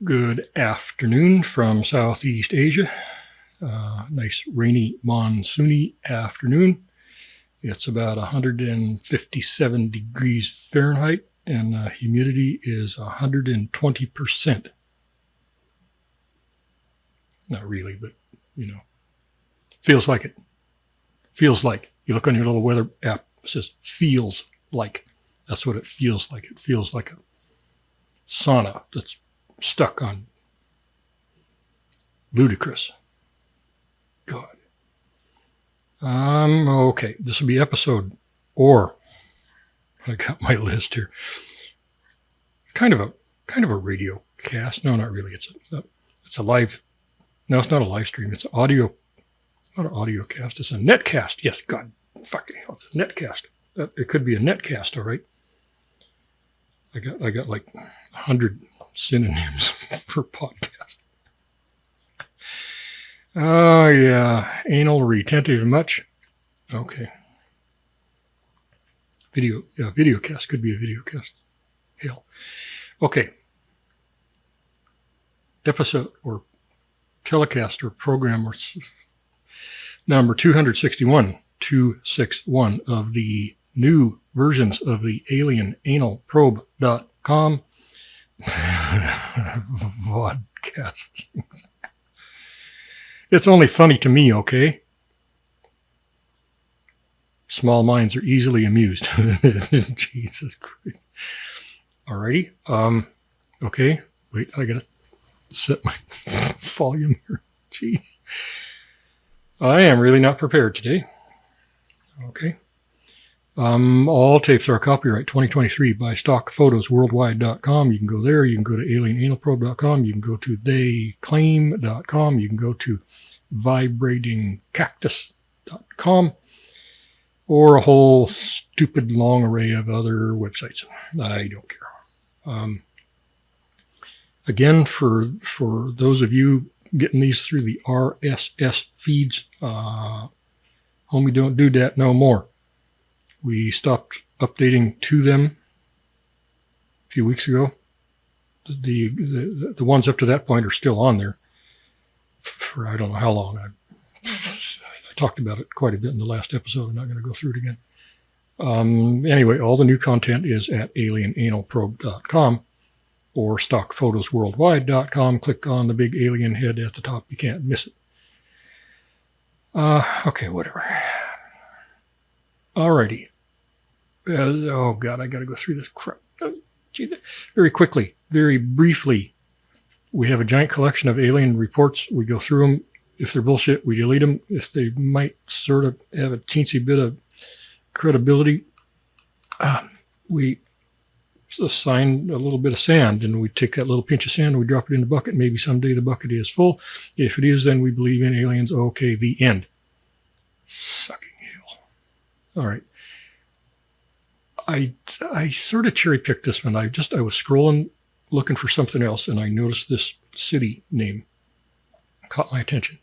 Good afternoon from Southeast Asia. Nice rainy monsoony afternoon. It's about 157 degrees Fahrenheit and humidity is 120%. Not really, but feels like it. Feels like. You look on your little weather app, it says feels like. That's what it feels like. It feels like a sauna that's stuck on. Ludicrous. God. Okay. This will be episode, or I got my list here. Kind of a radio cast. No, not really. It's a live. No, it's not a live stream. It's an audio. Not an audio cast. It's a netcast. Yes, God, fucking hell, it's a netcast. It could be a netcast. All right. I got like 100 synonyms for podcast. Oh, yeah. Anal retentive much? Okay. Video cast. Could be a video cast. Hell. Okay. Episode or telecast or program or number 261 of the new versions of the alienanalprobe.com vodcast things. It's only funny to me, okay? Small minds are easily amused. Jesus Christ. Alrighty. Okay. Wait, I gotta set my volume here. Jeez. I am really not prepared today. Okay. All tapes are copyright 2023 by stockphotosworldwide.com. You can go there. You can go to alienanalprobe.com. You can go to theyclaim.com. You can go to vibratingcactus.com or a whole stupid long array of other websites. I don't care. Again, for those of you getting these through the RSS feeds, homie, don't do that no more. We stopped updating to them a few weeks ago. The ones up to that point are still on there for I don't know how long. I talked about it quite a bit in the last episode. I'm not going to go through it again. Anyway, all the new content is at alienanalprobe.com or stockphotosworldwide.com. Click on the big alien head at the top. You can't miss it. Okay, whatever. Alrighty. Oh, God, I got to go through this crap. Very quickly, very briefly, we have a giant collection of alien reports. We go through them. If they're bullshit, we delete them. If they might sort of have a teensy bit of credibility, we assign a little bit of sand, and we take that little pinch of sand and we drop it in the bucket. Maybe someday the bucket is full. If it is, then we believe in aliens. Okay, the end. Sucking hell. All right. I sort of cherry picked this one. I was scrolling, looking for something else, and I noticed this city name. Caught my attention.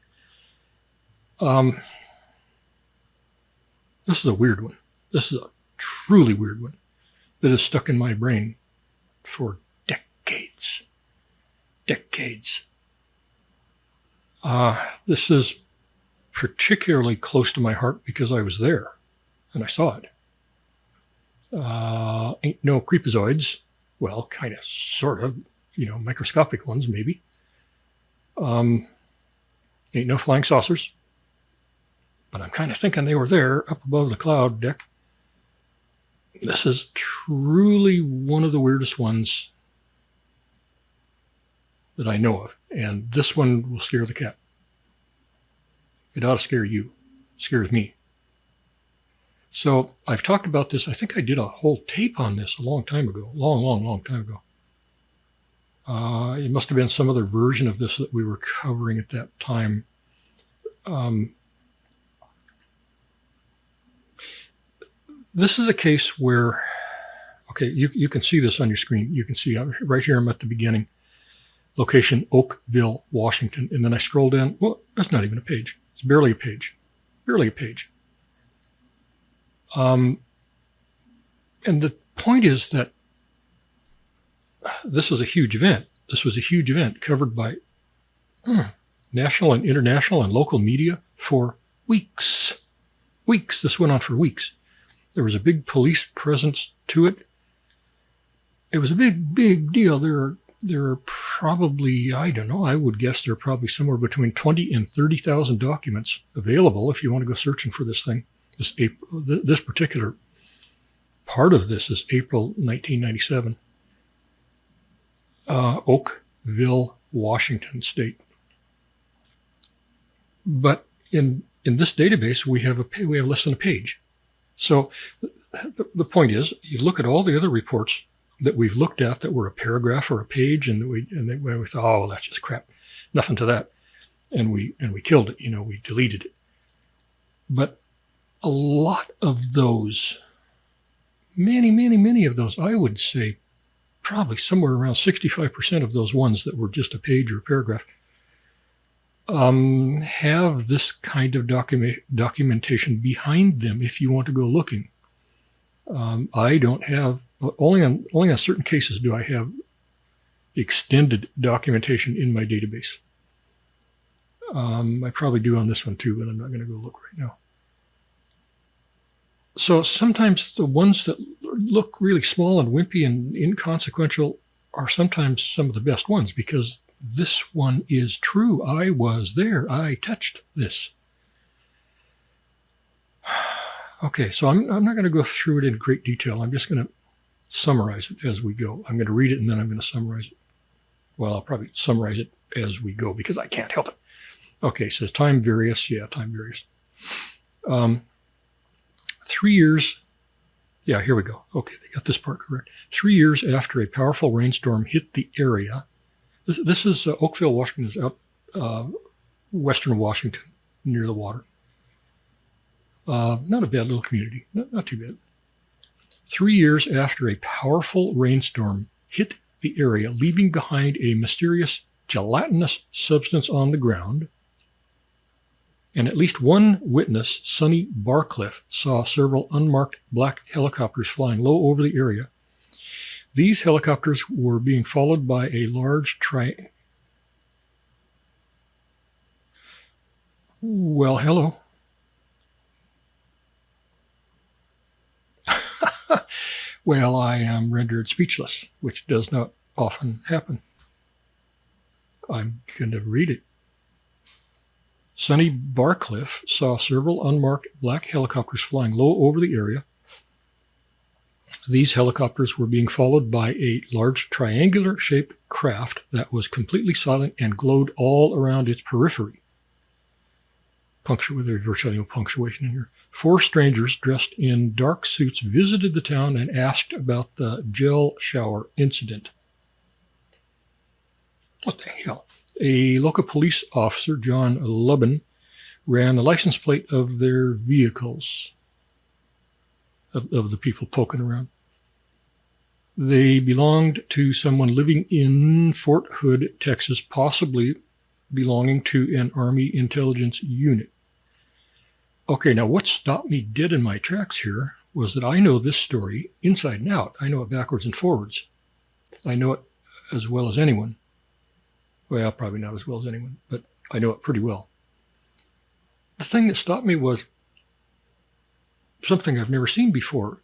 This is a weird one. This is a truly weird one that has stuck in my brain for decades. Decades. This is particularly close to my heart because I was there and I saw it. Ain't no creepazoids. Well, kind of, sort of, microscopic ones, maybe. Ain't no flying saucers. But I'm kind of thinking they were there up above the cloud deck. This is truly one of the weirdest ones that I know of. And this one will scare the cat. It ought to scare you. It scares me. So I've talked about this. I think I did a whole tape on this a long time ago. Long time ago. It must have been some other version of this that we were covering at that time. This is a case where, okay, you can see this on your screen. You can see right here, I'm at the beginning. Location, Oakville, Washington. And then I scroll down. Well, that's not even a page. It's barely a page. Barely a page. And the point is that this is a huge event. This was a huge event covered by national and international and local media for weeks. Weeks. This went on for weeks. There was a big police presence to it. It was a big, big deal. There are probably, I don't know, I would guess there are probably somewhere between 20 and 30,000 documents available if you want to go searching for this thing. This particular part of this is April 1997. Oakville, Washington State. But in this database, we have less than a page. So the point is, you look at all the other reports that we've looked at that were a paragraph or a page, and we thought, oh, well, that's just crap, nothing to that, and we killed it. We deleted it. But a lot of those, many of those, I would say, probably somewhere around 65% of those ones that were just a page or a paragraph, have this kind of documentation behind them if you want to go looking. I don't have, only on certain cases do I have extended documentation in my database. I probably do on this one too, but I'm not going to go look right now. So sometimes the ones that look really small and wimpy and inconsequential are sometimes some of the best ones, because this one is true. I was there. I touched this. Okay, so I'm not going to go through it in great detail. I'm just going to summarize it as we go. I'm going to read it and then I'm going to summarize it. Well, I'll probably summarize it as we go because I can't help it. Okay, it says time various. Yeah, time various. 3 years. Yeah, here we go. Okay, they got this part correct. 3 years after a powerful rainstorm hit the area. This is Oakville, Washington, is out western Washington, near the water. Not a bad little community. Not too bad. 3 years after a powerful rainstorm hit the area, leaving behind a mysterious gelatinous substance on the ground, and at least one witness, Sonny Barcliffe, saw several unmarked black helicopters flying low over the area. These helicopters were being followed by a large Well, hello. Well, I am rendered speechless, which does not often happen. I'm going to read it. Sonny Barcliffe saw several unmarked black helicopters flying low over the area. These helicopters were being followed by a large triangular-shaped craft that was completely silent and glowed all around its periphery. There's virtually no punctuation in here. 4 strangers dressed in dark suits visited the town and asked about the gel shower incident. What the hell? A local police officer, John Lubin, ran the license plate of their vehicles, of the people poking around. They belonged to someone living in Fort Hood, Texas, possibly belonging to an Army intelligence unit. Okay, now what stopped me dead in my tracks here was that I know this story inside and out. I know it backwards and forwards. I know it as well as anyone. Well, probably not as well as anyone, but I know it pretty well. The thing that stopped me was something I've never seen before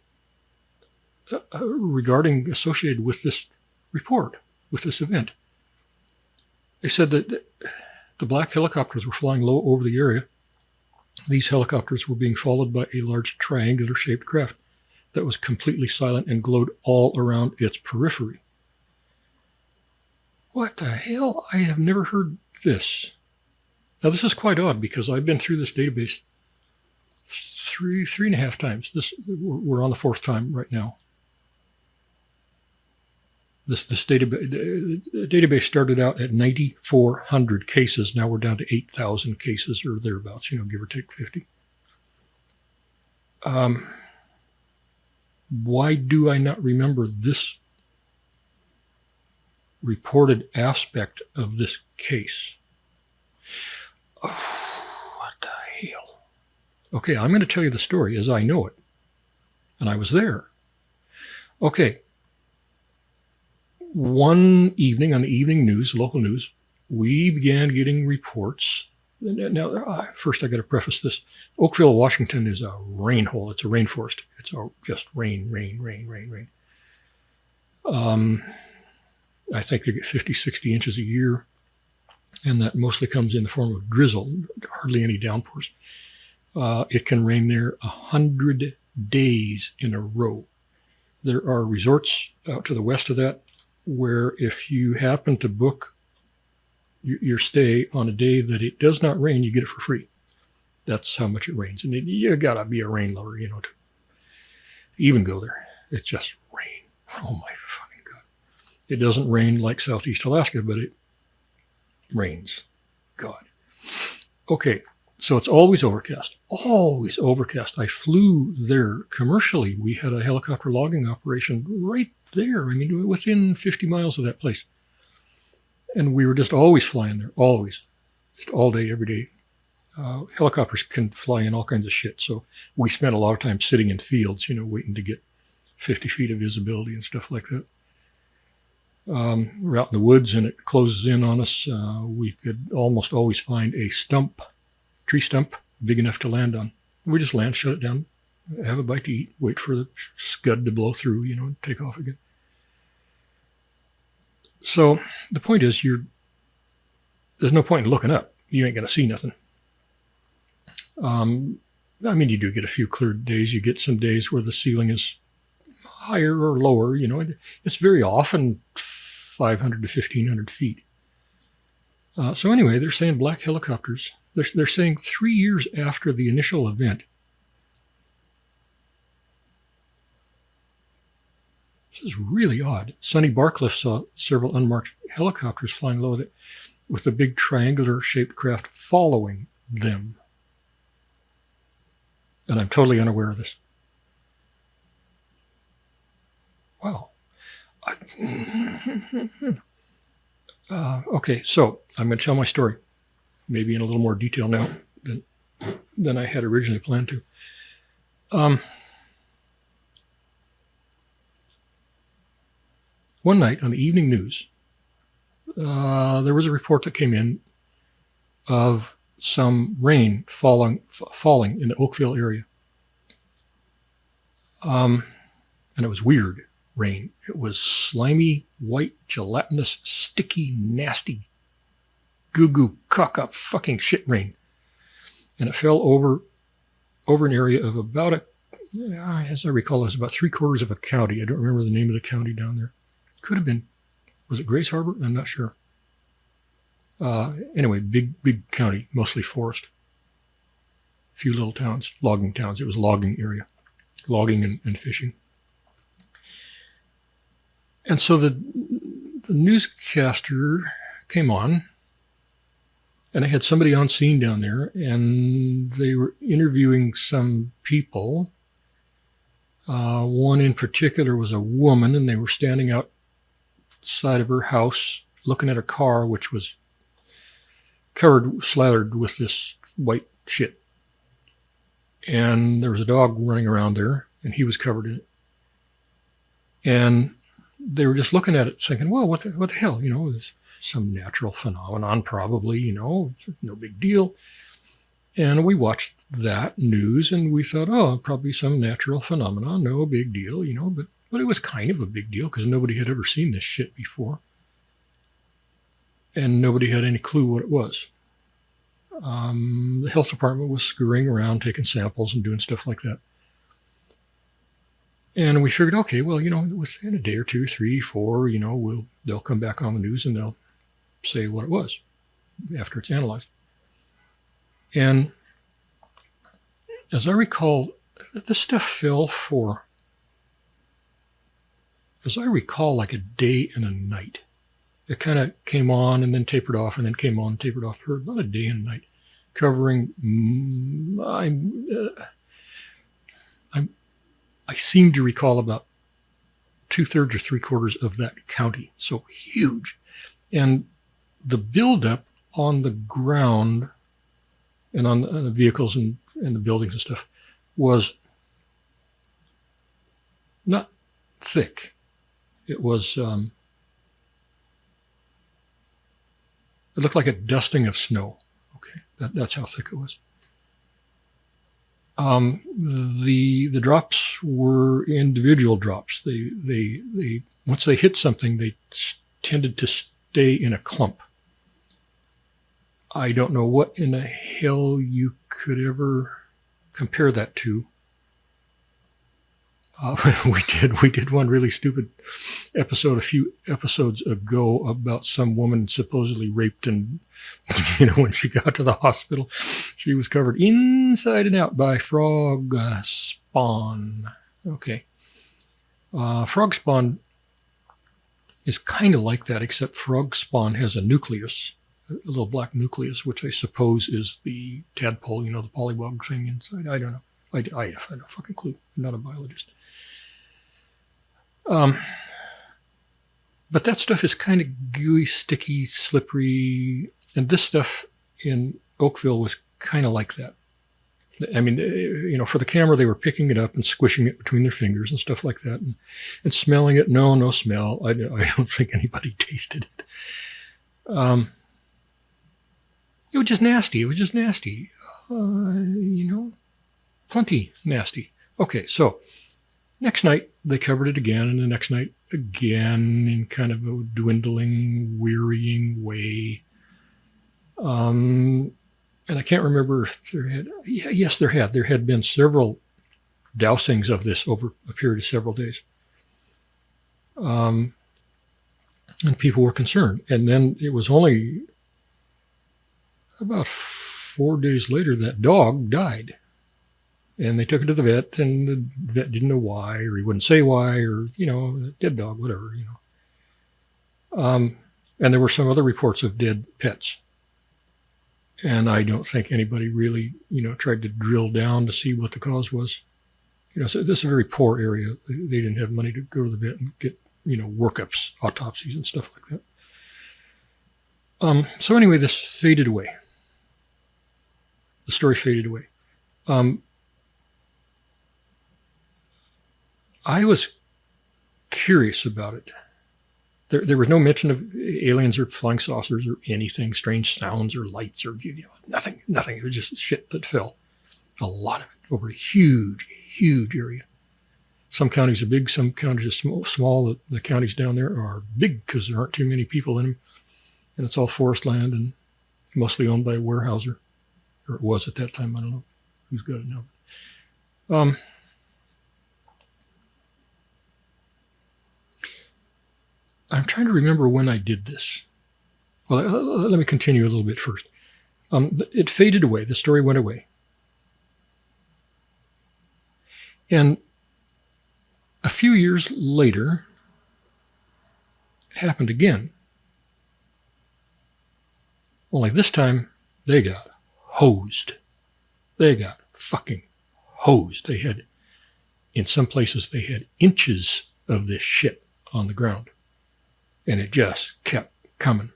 associated with this report, with this event. They said that the black helicopters were flying low over the area. These helicopters were being followed by a large triangular-shaped craft that was completely silent and glowed all around its periphery. What the hell? I have never heard this. Now, this is quite odd because I've been through this database three and a half times. We're on the 4th time right now. This database started out at 9,400 cases. Now we're down to 8,000 cases or thereabouts, give or take 50. Why do I not remember this reported aspect of this case? Oh, what the hell? Okay, I'm going to tell you the story as I know it. And I was there. Okay. one evening on the evening news, local news, we began getting reports. Now, first I got to preface this. Oakville, Washington is a rain hole. It's a rainforest. It's just rain, rain, rain, rain, rain. I think they get 50, 60 inches a year, and that mostly comes in the form of drizzle, hardly any downpours. It can rain there 100 days in a row. There are resorts out to the west of that where if you happen to book your stay on a day that it does not rain, you get it for free. That's how much it rains. And you gotta be a rain lover, to even go there. It's just rain. Oh my fucking God. It doesn't rain like Southeast Alaska, but it rains. God. Okay, so it's always overcast. Always overcast. I flew there commercially. We had a helicopter logging operation right there. I mean, within 50 miles of that place. And we were just always flying there, always. Just all day, every day. Helicopters can fly in all kinds of shit. So we spent a lot of time sitting in fields, waiting to get 50 feet of visibility and stuff like that. We're out in the woods and it closes in on us. We could almost always find a tree stump, big enough to land on. We just land, shut it down, have a bite to eat, wait for the scud to blow through, and take off again. So the point is, there's no point in looking up. You ain't going to see nothing. You do get a few clear days. You get some days where the ceiling is higher or lower. It's very often 500 to 1,500 feet. So anyway, they're saying black helicopters. They're saying 3 years after the initial event. This is really odd. Sonny Barcliff saw several unmarked helicopters flying low with a big triangular-shaped craft following them. And I'm totally unaware of this. Wow. Okay, so I'm going to tell my story, maybe in a little more detail now than I had originally planned to. One night on the evening news, there was a report that came in of some rain falling in the Oakville area. And it was weird rain. It was slimy, white, gelatinous, sticky, nasty, goo-goo, cock-up fucking shit rain. And it fell over an area of about as I recall, it was about 3/4 of a county. I don't remember the name of the county down there. Could have been, was it Grace Harbor? I'm not sure. Anyway, big county, mostly forest. A few little towns, logging towns. It was a logging area, logging and fishing. And so the newscaster came on, and they had somebody on scene down there, and they were interviewing some people. One in particular was a woman, and they were standing outside of her house looking at a car, which was slathered with this white shit. And there was a dog running around there, and he was covered in it. And they were just looking at it thinking, well, what the hell? It's some natural phenomenon, probably, no big deal. And we watched that news and we thought, oh, probably some natural phenomenon, no big deal, but it was kind of a big deal because nobody had ever seen this shit before. And nobody had any clue what it was. The health department was scurrying around, taking samples and doing stuff like that. And we figured, okay, well, within a day or 2, 3, 4, they'll come back on the news and they'll say what it was after it's analyzed. And as I recall, this stuff fell for, as I recall, like a day and a night. It kind of came on and then tapered off and then came on and tapered off for about a day and a night, covering, I seem to recall about 2/3 or 3/4 of that county. So huge. And the buildup on the ground and on the vehicles and the buildings and stuff was not thick. It was It looked like a dusting of snow. Okay, that's how thick it was. The drops were individual drops. They once they hit something, they tended to stay in a clump. I don't know what in the hell you could ever compare that to. We did one really stupid episode a few episodes ago about some woman supposedly raped, and when she got to the hospital, she was covered inside and out by frog spawn. Okay, frog spawn is kind of like that, except frog spawn has a nucleus, a little black nucleus, which I suppose is the tadpole, the polywog thing inside. I don't know. I have no fucking clue. I'm not a biologist. But that stuff is kind of gooey, sticky, slippery, and this stuff in Oakville was kind of like that. I mean, for the camera, they were picking it up and squishing it between their fingers and stuff like that, and smelling it. No smell. I don't think anybody tasted it. It was just nasty. It was just nasty. Plenty nasty. Okay, so next night, they covered it again, and the next night again in kind of a dwindling, wearying way. And I can't remember if there had been several dousings of this over a period of several days. And people were concerned. And then it was only about 4 days later that dog died. And they took it to the vet, and the vet didn't know why, or he wouldn't say why, or, dead dog, whatever, And there were some other reports of dead pets. And I don't think anybody really, tried to drill down to see what the cause was. So this is a very poor area. They didn't have money to go to the vet and get, workups, autopsies and stuff like that. So anyway, this faded away. The story faded away. I was curious about it. There was no mention of aliens or flying saucers or anything, strange sounds or lights or nothing. It was just shit that fell. A lot of it over a huge, huge area. Some counties are big, some counties are small. The counties down there are big because there aren't too many people in them. And it's all forest land and mostly owned by a warehouser. Or it was at that time. I don't know who's got it now. I'm trying to remember when I did this. Well, let me continue a little bit first. It faded away. The story went away. And a few years later, it happened again. Only this time, they got hosed. They got fucking hosed. They had, in some places, they had inches of this shit on the ground. And it just kept coming.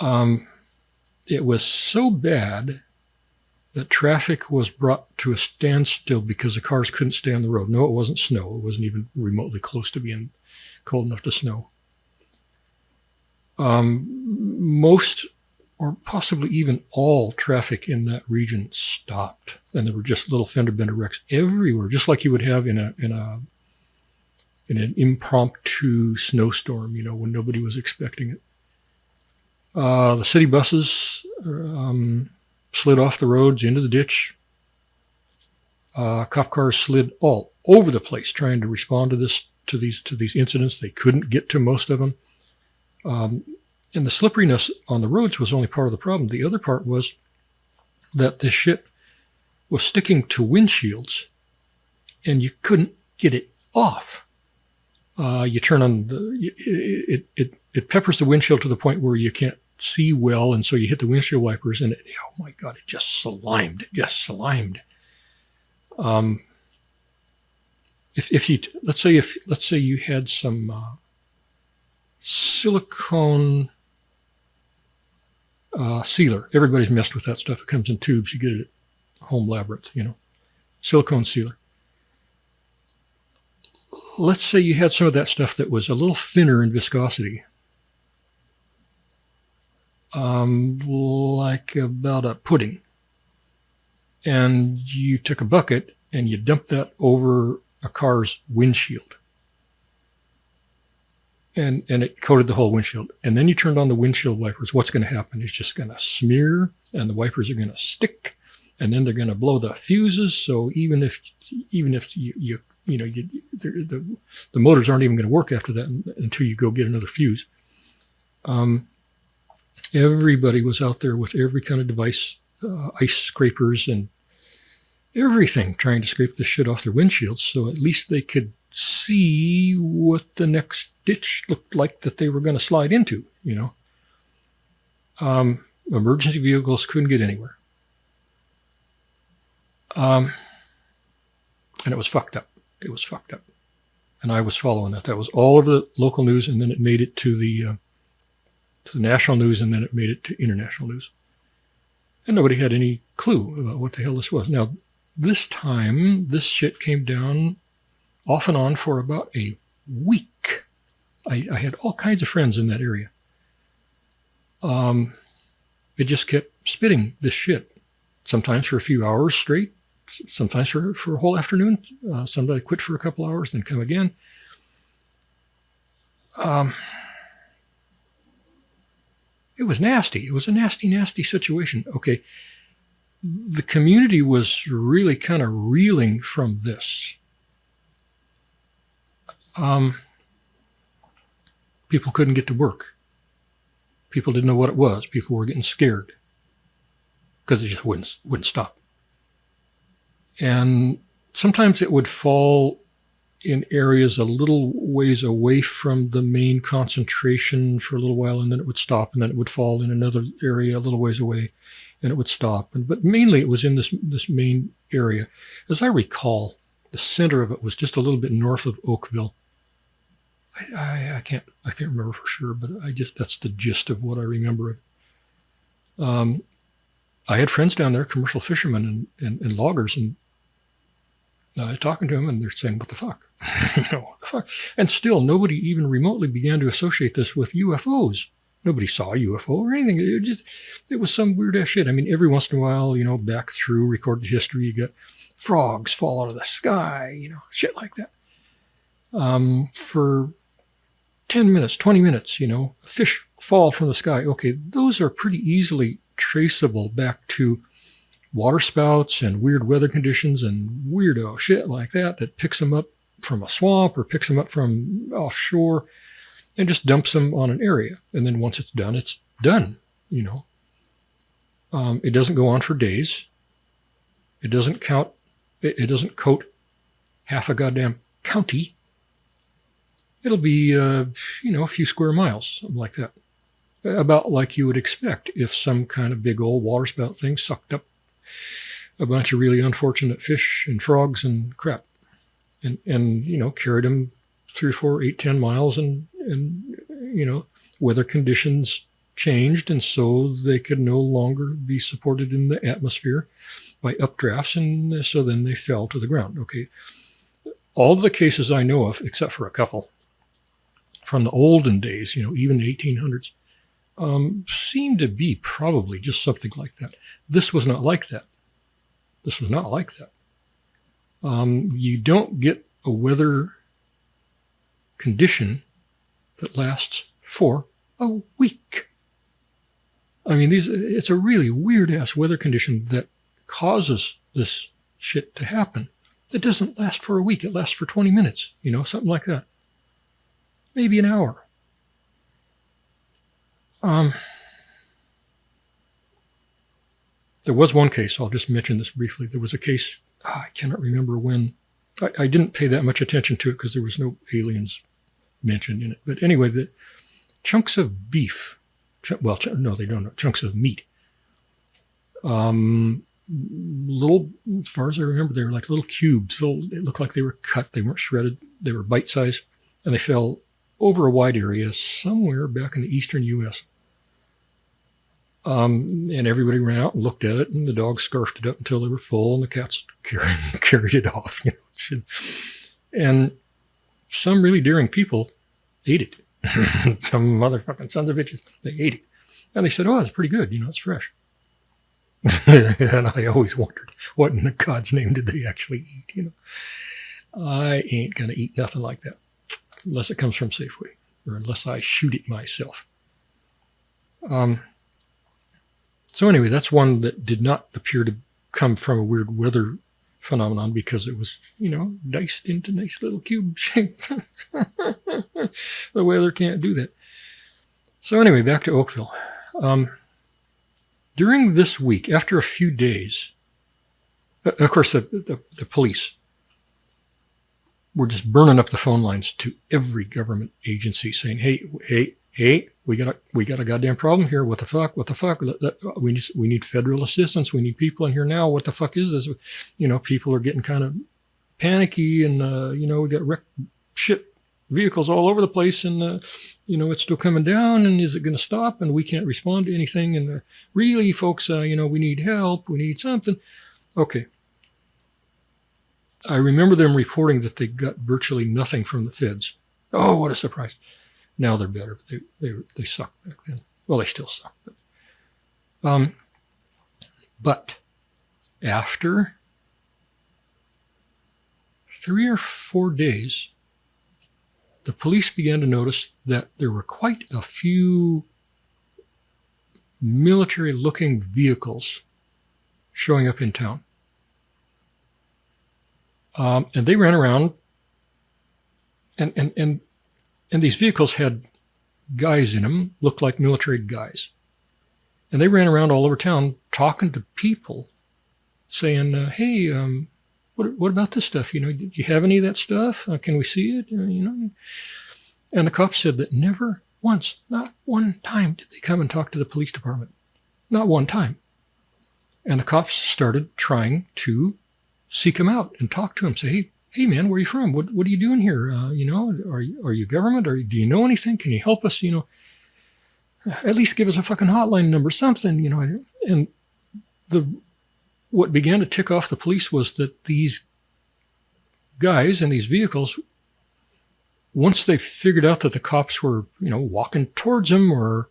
It was so bad that traffic was brought to a standstill because the cars couldn't stay on the road. No, it wasn't snow. It wasn't even remotely close to being cold enough to snow. Most, or possibly even all, traffic in that region stopped. And there were just little fender bender wrecks everywhere, just like you would have in an impromptu snowstorm, when nobody was expecting it. The city buses slid off the roads into the ditch. Cop cars slid all over the place trying to respond to these incidents. They couldn't get to most of them. And the slipperiness on the roads was only part of the problem. The other part was that this shit was sticking to windshields, and you couldn't get it off. You turn on it peppers the windshield to the point where you can't see well, and so you hit the windshield wipers, and oh my God, it just slimed. Let's say you had some silicone sealer. Everybody's messed with that stuff. It comes in tubes. You get it at Home Labyrinth, silicone sealer. Let's say you had some of that stuff that was a little thinner in viscosity. like about a pudding. And you took a bucket and you dumped that over a car's windshield. And it coated the whole windshield. And then you turned on the windshield wipers. What's going to happen? It's just going to smear, and the wipers are going to stick, and then they're going to blow the fuses. So even if the motors aren't even going to work after that until you go get another fuse. Everybody was out there with every kind of device, ice scrapers and everything, trying to scrape the shit off their windshields, so at least they could see what the next ditch looked like that they were going to slide into. Emergency vehicles couldn't get anywhere. And it was fucked up. It was fucked up. And I was following that. That was all over the local news, and then it made it to the national news, and then it made it to international news. And nobody had any clue about what the hell this was. Now, this time, this shit came down off and on for about a week. I had all kinds of friends in that area. It just kept spitting this shit, sometimes for a few hours straight, sometimes for a whole afternoon. Somebody quit for a couple hours, then come again. It was nasty. It was a nasty, nasty situation. Okay. The community was really kind of reeling from this. People couldn't get to work. People didn't know what it was. People were getting scared because it just wouldn't stop. And sometimes it would fall in areas a little ways away from the main concentration for a little while, and then it would stop, and then it would fall in another area a little ways away, and it would stop. But mainly it was in this main area. As I recall, the center of it was just a little bit north of Oakville. I can't remember for sure, but that's the gist of what I remember. I had friends down there, commercial fishermen and loggers, and talking to them, and they're saying, "What the fuck?" What the fuck? And still, nobody even remotely began to associate this with UFOs. Nobody saw a UFO or anything. It was some weird ass shit. I mean, every once in a while, back through recorded history, you get frogs fall out of the sky, shit like that. For 10 minutes, 20 minutes, fish fall from the sky. Okay, those are pretty easily traceable back to water spouts and weird weather conditions and weirdo shit like that picks them up from a swamp or picks them up from offshore and just dumps them on an area. And then once it's done, it's done, It doesn't go on for days. It doesn't count. It doesn't coat half a goddamn county. It'll be, a few square miles, something like that. About like you would expect if some kind of big old water spout thing sucked up a bunch of really unfortunate fish and frogs and crap and carried them 3, 4, 8, 10 miles and weather conditions changed, and so they could no longer be supported in the atmosphere by updrafts, and so then they fell to the ground. Okay. All the cases I know of, except for a couple from the olden days, even the 1800s, seem to be probably just something like that. This was not like that. This was not like that. You don't get a weather condition that lasts for a week. I mean, it's a really weird-ass weather condition that causes this shit to happen. It doesn't last for a week. It lasts for 20 minutes, something like that. Maybe an hour. There was one case, I'll just mention this briefly. There was a case, I cannot remember when. I didn't pay that much attention to it because there was no aliens mentioned in it. But anyway, the chunks of beef, no, they don't know, chunks of meat. Little, as far as I remember, they were like little cubes. It looked like they were cut. They weren't shredded. They were bite-sized, and they fell over a wide area somewhere back in the eastern U.S. And everybody ran out and looked at it, and the dogs scarfed it up until they were full, and the cats carried it off. And some really daring people ate it. Some motherfucking sons of bitches, they ate it. And they said, oh, it's pretty good. It's fresh. And I always wondered, what in God's name did they actually eat? I ain't going to eat nothing like that unless it comes from Safeway or unless I shoot it myself. So anyway, that's one that did not appear to come from a weird weather phenomenon because it was, diced into nice little cube shape. The weather can't do that. So anyway, back to Oakville. During this week, after a few days, of course, the police were just burning up the phone lines to every government agency saying, hey, we got a goddamn problem here. What the fuck? We need federal assistance. We need people in here now. What the fuck is this? People are getting kind of panicky and, we got wrecked shit vehicles all over the place and, it's still coming down and is it going to stop? And we can't respond to anything. And really, folks, we need help. We need something. Okay. I remember them reporting that they got virtually nothing from the feds. Oh, what a surprise. Now they're better. They sucked back then. Well, they still suck. But after 3 or 4 days, the police began to notice that there were quite a few military-looking vehicles showing up in town. And they ran around, and these vehicles had guys in them, looked like military guys. And they ran around all over town talking to people, saying, hey, what about this stuff? Did you have any of that stuff? Can we see it? And the cops said that never once, not one time did they come and talk to the police department. Not one time. And the cops started trying to seek him out and talk to him. Say, hey man, where are you from? What are you doing here? Are you government? Do you know anything? Can you help us? At least give us a fucking hotline number, something. And what began to tick off the police was that these guys in these vehicles, once they figured out that the cops were, walking towards them or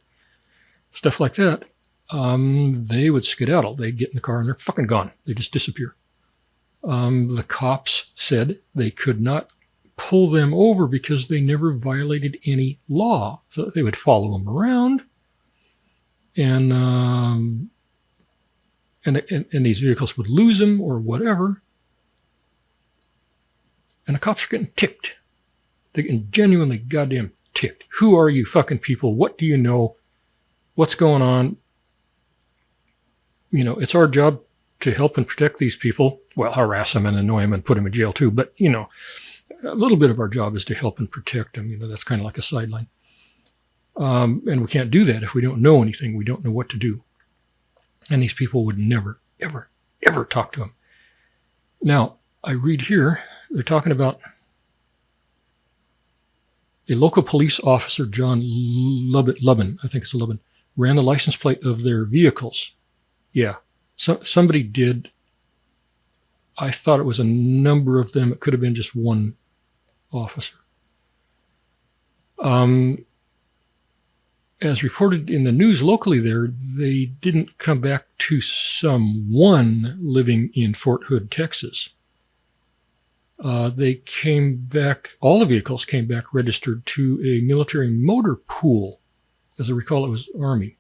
stuff like that, they would skedaddle. They'd get in the car and they're fucking gone. They just disappear. The cops said they could not pull them over because they never violated any law. So they would follow them around, and these vehicles would lose them or whatever. And the cops are getting ticked. They're getting genuinely goddamn ticked. Who are you fucking people? What do you know? What's going on? It's our job to help and protect these people. Well, harass them and annoy them and put them in jail too. But, a little bit of our job is to help and protect them. That's kind of like a sideline. And we can't do that if we don't know anything. We don't know what to do. And these people would never, ever, ever talk to them. Now, I read here, they're talking about a local police officer, John Lubin, I think it's Lubin, ran the license plate of their vehicles. Yeah. So somebody did. I thought it was a number of them. It could have been just one officer. As reported in the news locally there, they didn't come back to someone living in Fort Hood, Texas. They came back, all the vehicles came back registered to a military motor pool. As I recall, it was Army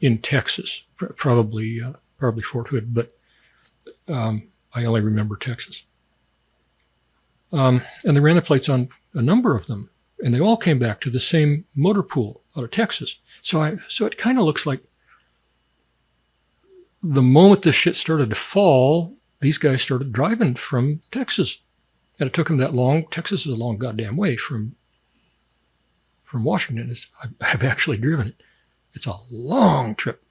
in Texas, probably Fort Hood, but I only remember Texas. And they ran the plates on a number of them, and they all came back to the same motor pool out of Texas. So it kind of looks like the moment this shit started to fall, these guys started driving from Texas. And it took them that long. Texas is a long goddamn way from Washington. I've actually driven it. It's a long trip.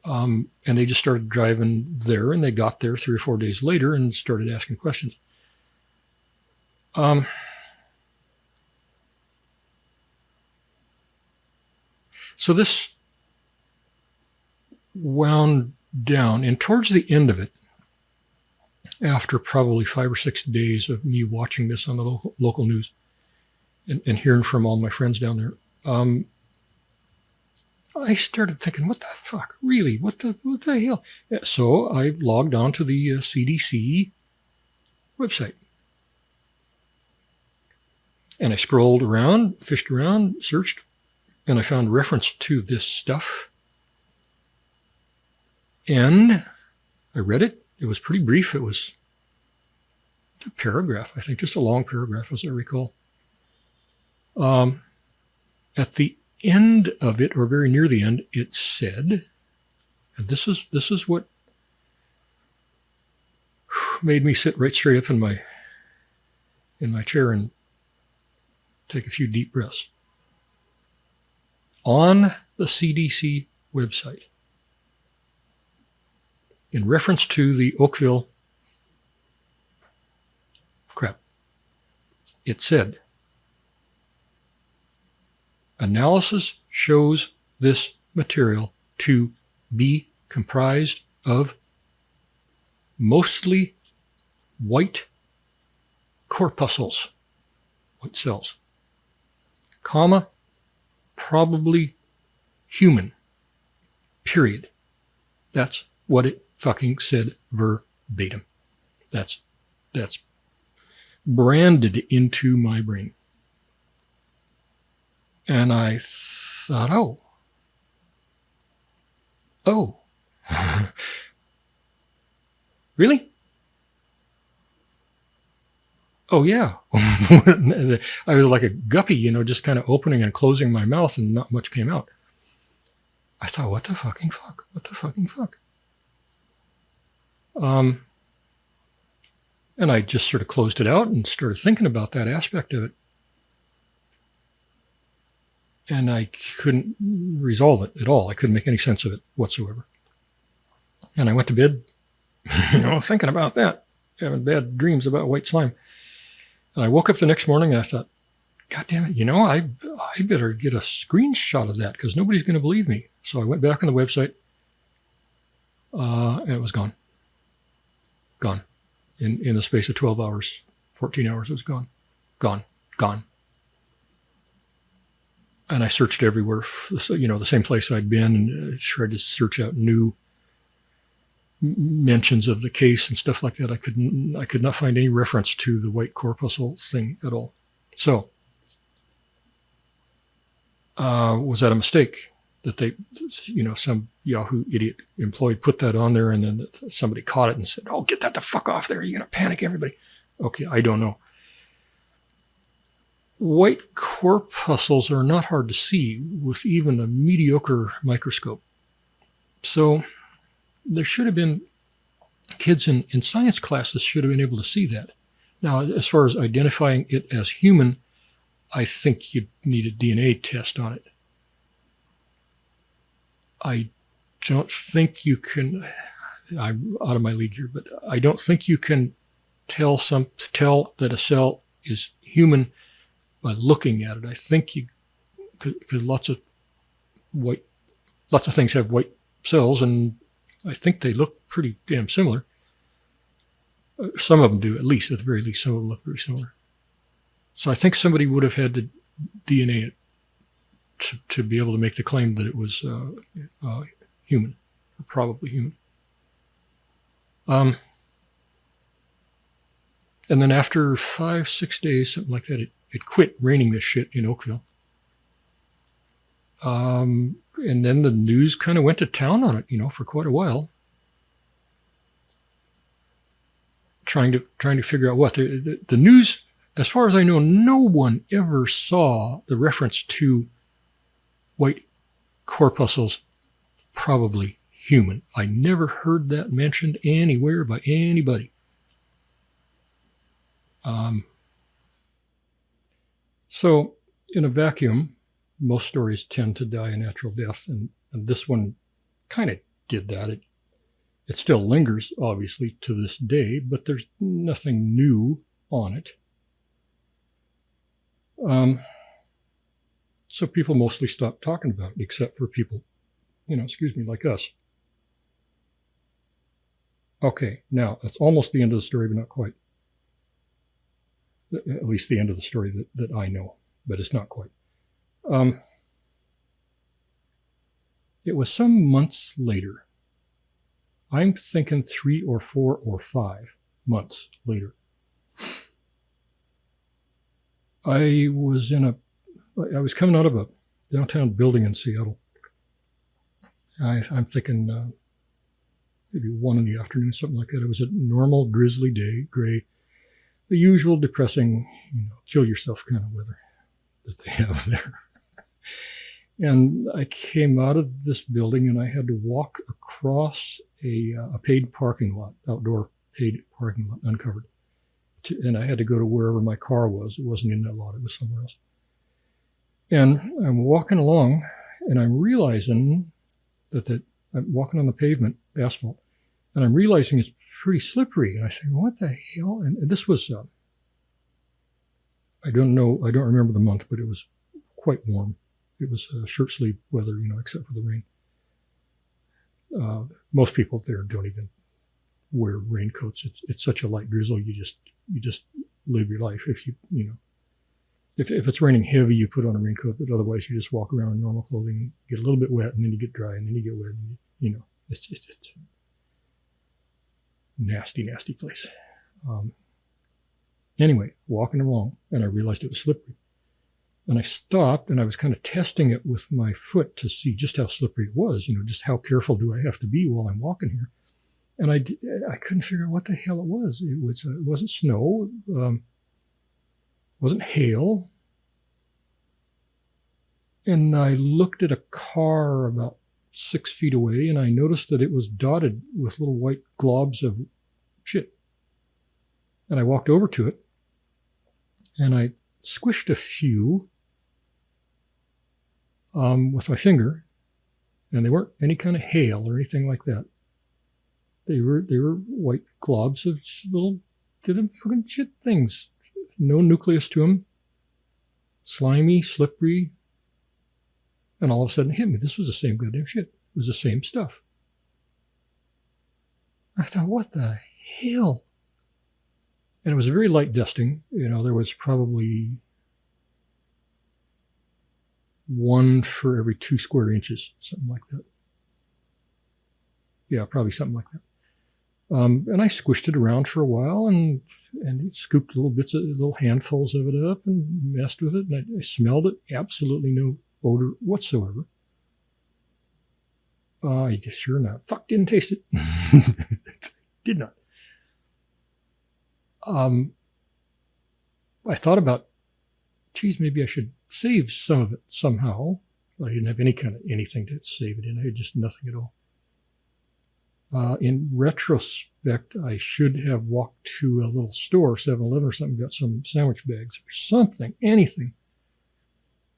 And they just started driving there, and they got there 3 or 4 days later and started asking questions. So this wound down, and towards the end of it, after probably 5 or 6 days of me watching this on the local news and hearing from all my friends down there, I started thinking, what the fuck? Really? What the hell? So I logged on to the CDC website. And I scrolled around, fished around, searched, and I found reference to this stuff. And I read it. It was pretty brief. It was a paragraph, I think, just a long paragraph, as I recall. At the end of it, or very near the end, it said, and this is what made me sit right straight up in my chair and take a few deep breaths. On the CDC website, in reference to the Oakville crap, it said, analysis shows this material to be comprised of mostly white corpuscles, white cells, comma, probably human, period. That's what it fucking said verbatim. That's branded into my brain. And I thought, oh, really? Oh, yeah. I was like a guppy, just kind of opening and closing my mouth and not much came out. I thought, what the fucking fuck? What the fucking fuck? And I just sort of closed it out and started thinking about that aspect of it. And I couldn't resolve it at all. I couldn't make any sense of it whatsoever. And I went to bed, thinking about that, having bad dreams about white slime. And I woke up the next morning and I thought, God damn it, I better get a screenshot of that because nobody's going to believe me. So I went back on the website and it was gone. Gone. In the space of 12 hours, 14 hours, it was gone. Gone. And I searched everywhere, the same place I'd been, and tried to search out new mentions of the case and stuff like that. I could not find any reference to the white corpuscle thing at all. So, was that a mistake that they, some Yahoo idiot employee put that on there, and then somebody caught it and said, "Oh, get that the fuck off there! You're gonna panic everybody." Okay, I don't know. White corpuscles are not hard to see with even a mediocre microscope. So there should have been kids in science classes should have been able to see that. Now, as far as identifying it as human, I think you need a DNA test on it. I don't think you can, I'm out of my league here, but I don't think you can tell that a cell is human by looking at it. I think because lots of things have white cells, and I think they look pretty damn similar. Some of them do, at the very least, some of them look very similar. So I think somebody would have had to DNA it to be able to make the claim that it was human, or probably human. And then after 5-6 days, something like that, it quit raining this shit in Oakville. And then the news kind of went to town on it, for quite a while. Trying to figure out what the news, as far as I know, no one ever saw the reference to white corpuscles, probably human. I never heard that mentioned anywhere by anybody. So in a vacuum, most stories tend to die a natural death, and this one kind of did that. It still lingers, obviously, to this day, but there's nothing new on it. So people mostly stopped talking about it, except for people, like us. Okay, now that's almost the end of the story, but not quite. At least the end of the story that I know, but it's not quite. It was some months later. I'm thinking 3 or 4 or 5 months later. I was coming out of a downtown building in Seattle. I'm thinking maybe 1 in the afternoon, something like that. It was a normal drizzly day, gray, the usual depressing, kill yourself kind of weather that they have there. And I came out of this building and I had to walk across a paid parking lot, outdoor paid parking lot, uncovered. And I had to go to wherever my car was. It wasn't in that lot, it was somewhere else. And I'm walking along and I'm realizing that I'm walking on the pavement, asphalt, and I'm realizing it's pretty slippery. And I say, what the hell? And this was, I don't remember the month, but it was quite warm. It was shirt sleeve weather, except for the rain. Most people there don't even wear raincoats. It's such a light drizzle. You just live your life. If if it's raining heavy, you put on a raincoat, but otherwise you just walk around in normal clothing, get a little bit wet, and then you get dry, and then you get wet, and it's nasty, nasty place. Anyway, walking along, and I realized it was slippery. And I stopped, and I was kind of testing it with my foot to see just how slippery it was, just how careful do I have to be while I'm walking here. And I couldn't figure out what the hell it was. It wasn't snow, wasn't hail. And I looked at a car about 6 feet away, and I noticed that it was dotted with little white globs of shit. And I walked over to it, and I squished a few with my finger, and they weren't any kind of hail or anything like that. They were white globs of little fucking shit things. No nucleus to them. Slimy, slippery. And all of a sudden it hit me. This was the same goddamn shit. It was the same stuff. I thought, what the hell? And it was a very light dusting. There was probably 1 for every 2 square inches, something like that. Yeah, probably something like that. And I squished it around for a while and scooped little handfuls of it up and messed with it. And I smelled it. Absolutely no odor whatsoever. I just sure not. Fuck, didn't taste it. Did not. I thought about, geez, maybe I should save some of it somehow. But I didn't have any kind of anything to save it in. I had just nothing at all. In retrospect, I should have walked to a little store, 7-Eleven or something, got some sandwich bags or something, anything,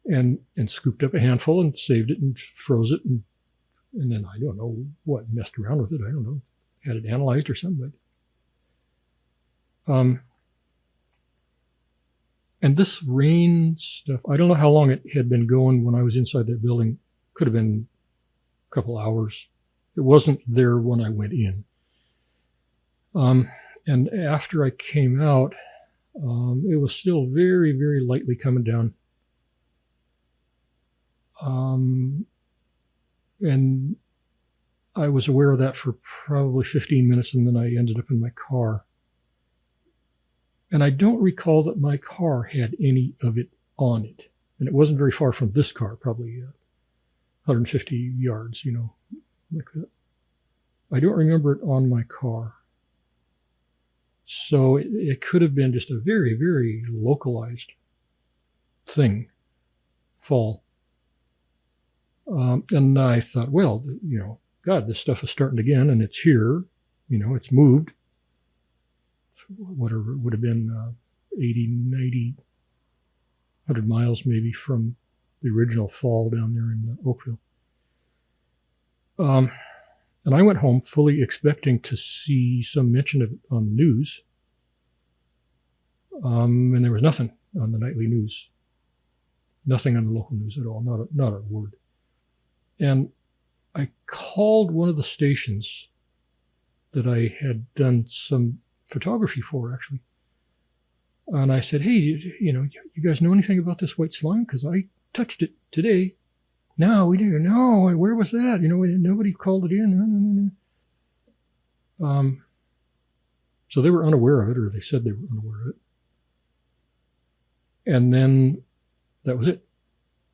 and scooped up a handful and saved it and froze it. And then I don't know what, messed around with it. I don't know, had it analyzed or something. But, and this rain stuff, I don't know how long it had been going when I was inside that building. Could have been a couple hours. It wasn't there when I went in. And after I came out, it was still very, very lightly coming down. And I was aware of that for probably 15 minutes, and then I ended up in my car. And I don't recall that my car had any of it on it. And it wasn't very far from this car, probably 150 yards, like that. I don't remember it on my car. So it could have been just a very, very localized thing, fall. And I thought, well, God, this stuff is starting again, and it's here, it's moved. Whatever it would have been 80, 90, 100 miles maybe from the original fall down there in Oakville. And I went home fully expecting to see some mention of it on the news. And there was nothing on the nightly news. Nothing on the local news at all, not a word. And I called one of the stations that I had done some photography for, actually. And I said, hey, you guys know anything about this white slime? Because I touched it today. No, we didn't. No, where was that? Nobody called it in. So they were unaware of it, or they said they were unaware of it. And then that was it.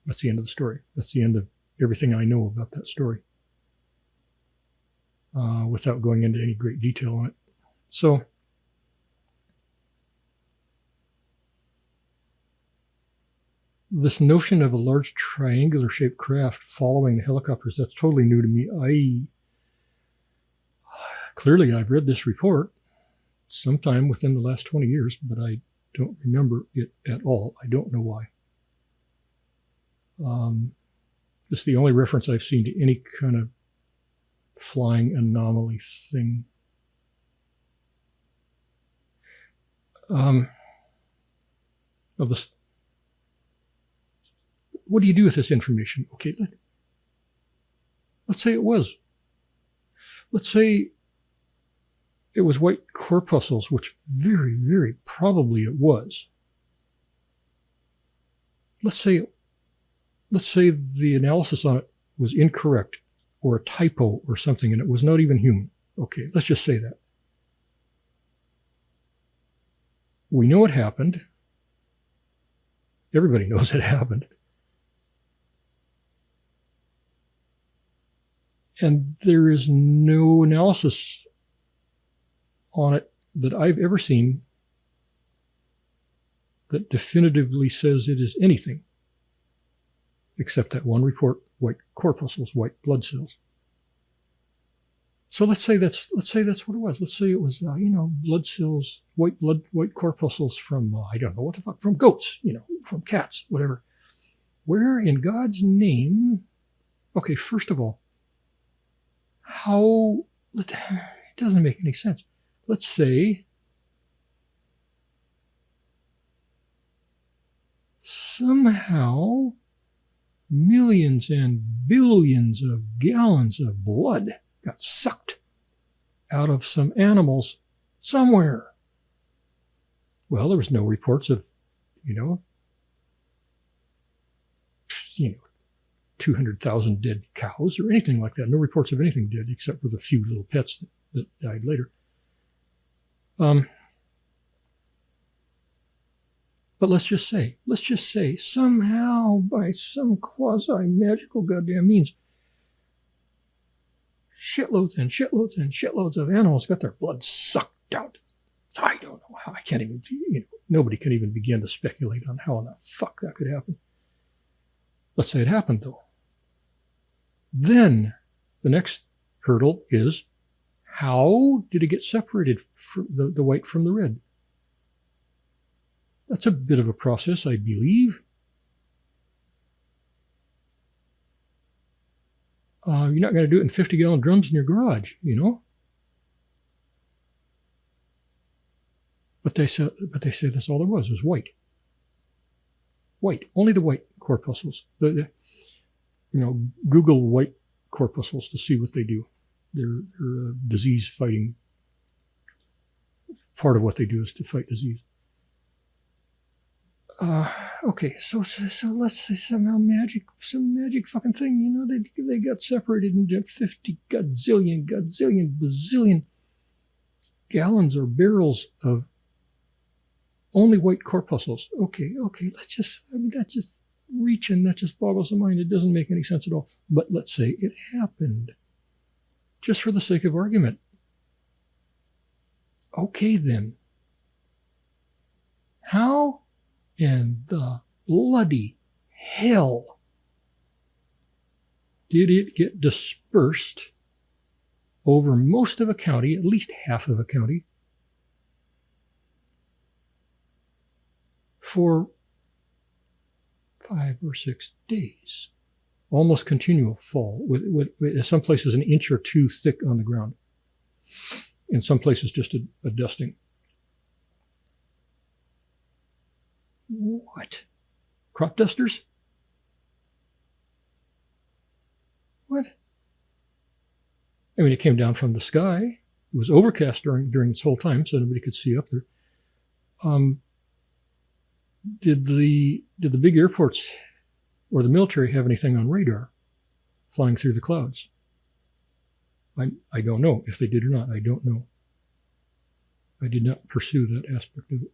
That's the end of the story. That's the end of everything I know about that story, without going into any great detail on it. So this notion of a large triangular-shaped craft following the helicopters, that's totally new to me. Clearly, I've read this report sometime within the last 20 years, but I don't remember it at all. I don't know why. It's the only reference I've seen to any kind of flying anomaly thing. Of this, what do you do with this information? Okay, let's say it was. Let's say it was white corpuscles, which very, very probably it was. Let's say the analysis on it was incorrect, or a typo or something, and it was not even human. Okay, let's just say that. We know it happened. Everybody knows it happened. And there is no analysis on it that I've ever seen that definitively says it is anything except that one report: white corpuscles, white blood cells. So let's say that's what it was. Let's say it was blood cells, white corpuscles from I don't know what the fuck, from goats, from cats, whatever. Where in God's name? Okay, first of all, how? It doesn't make any sense. Let's say somehow millions and billions of gallons of blood got sucked out of some animals somewhere. Well, there was no reports of, 200,000 dead cows or anything like that. No reports of anything dead except for the few little pets that died later. But let's just say somehow by some quasi-magical goddamn means, shitloads and shitloads and shitloads of animals got their blood sucked out. I don't know how. I can't even, nobody can even begin to speculate on how in the fuck that could happen. Let's say it happened, though. Then the next hurdle is, how did it get separated from the white from the red? That's a bit of a process, I believe. You're not going to do it in 50-gallon drums in your garage, But they say that's all there was white. White, only the white corpuscles. Google white corpuscles to see what they do. They're a disease-fighting. Part of what they do is to fight disease. Okay, so let's say somehow some magic fucking thing, they got separated into 50 godzillion, bazillion gallons or barrels of only white corpuscles. Okay, that's just reaching, that just boggles the mind. It doesn't make any sense at all. But let's say it happened, just for the sake of argument. Okay, then. How in the bloody hell did it get dispersed over most of a county, at least half of a county, for 5 or 6 days? Almost continual fall, with some places an inch or two thick on the ground. In some places just a dusting. What? Crop dusters? What? I mean, it came down from the sky. It was overcast during this whole time, so nobody could see up there. Did the big airports or the military have anything on radar? flying through the clouds. I don't know if they did or not. I don't know. I did not pursue that aspect of it.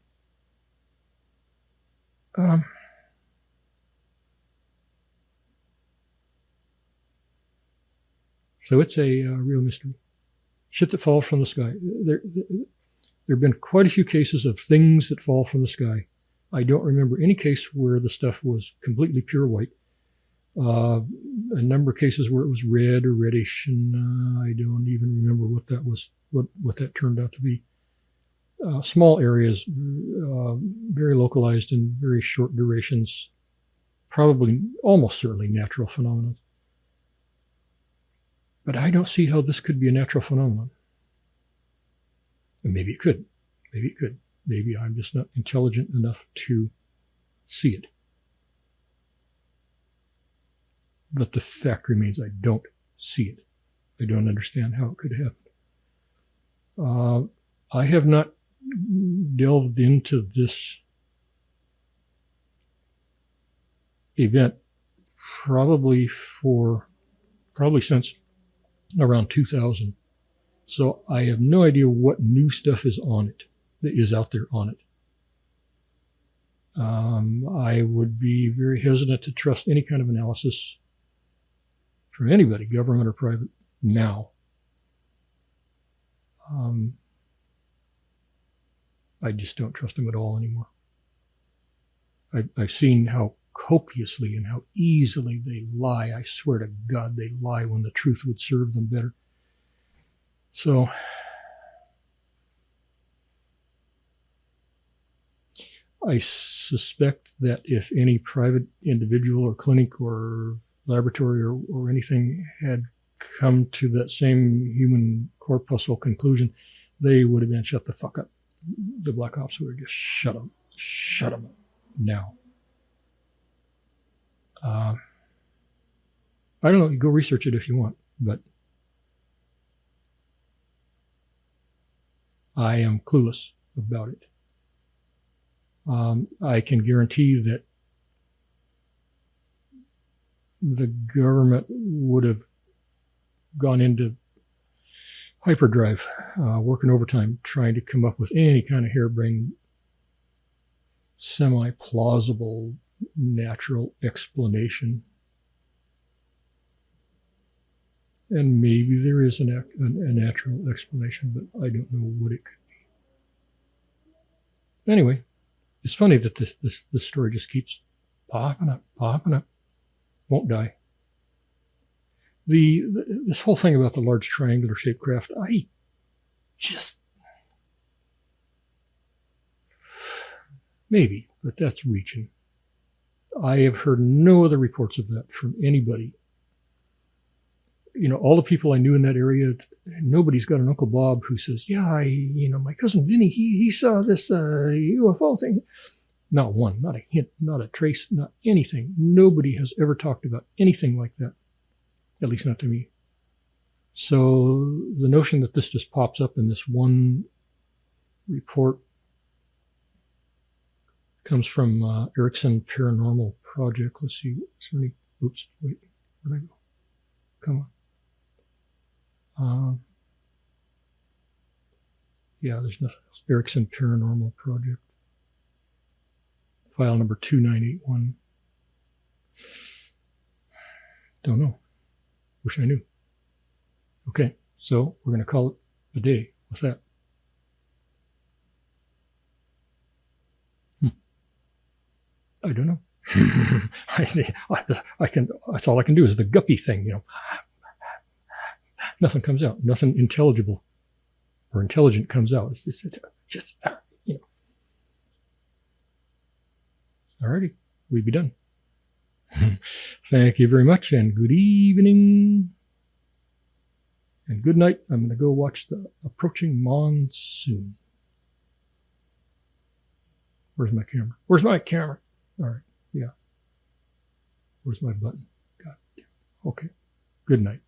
So it's a real mystery. Shit that falls from the sky. There have been quite a few cases of things that fall from the sky. I don't remember any case where the stuff was completely pure white. A number of cases where it was red or reddish, and I don't even remember what that was, what that turned out to be. Small areas, very localized in very short durations, probably almost certainly natural phenomena. But I don't see how this could be a natural phenomenon. And maybe it could. Maybe it could. Maybe I'm just not intelligent enough to see it. But the fact remains, I don't see it. I don't understand how it could happen. I have not delved into this event probably since around 2000. So I have no idea what new stuff is on it, that is out there on it. I would be very hesitant to trust any kind of analysis from anybody, government or private, now. I just don't trust them at all anymore. I've seen how copiously and how easily they lie. I swear to God, they lie when the truth would serve them better. So I suspect that if any private individual or clinic or laboratory or anything had come to that same human corpuscle conclusion, they would have been shut the fuck up. The Black Ops would have just shut them up now. I don't know, you go research it if you want, but I am clueless about it. I can guarantee that the government would have gone into hyperdrive, working overtime, trying to come up with any kind of harebrained, semi-plausible, natural explanation. And maybe there is a natural explanation, but I don't know what it could be. Anyway, it's funny that this story just keeps popping up. Won't die. This whole thing about the large triangular shaped craft, maybe, but that's reaching. I have heard no other reports of that from anybody. All the people I knew in that area, nobody's got an Uncle Bob who says, yeah, my cousin Vinny, he saw this UFO thing. Not one, not a hint, not a trace, not anything. Nobody has ever talked about anything like that, at least not to me. So the notion that this just pops up in this one report comes from Erickson Paranormal Project. Let's see, oops, wait, where'd I go? Come on. Yeah, there's nothing else. Erickson Paranormal Project. File number 2981. Don't know. Wish I knew. Okay, so we're going to call it a day. What's that? I don't know. I can. That's all I can do is the guppy thing. Nothing comes out. Nothing intelligible or intelligent comes out. It's just. Alrighty, we'd be done. Thank you very much, and good evening. And good night. I'm going to go watch the approaching monsoon. Where's my camera? All right, yeah. Where's my button? God damn. Okay, good night.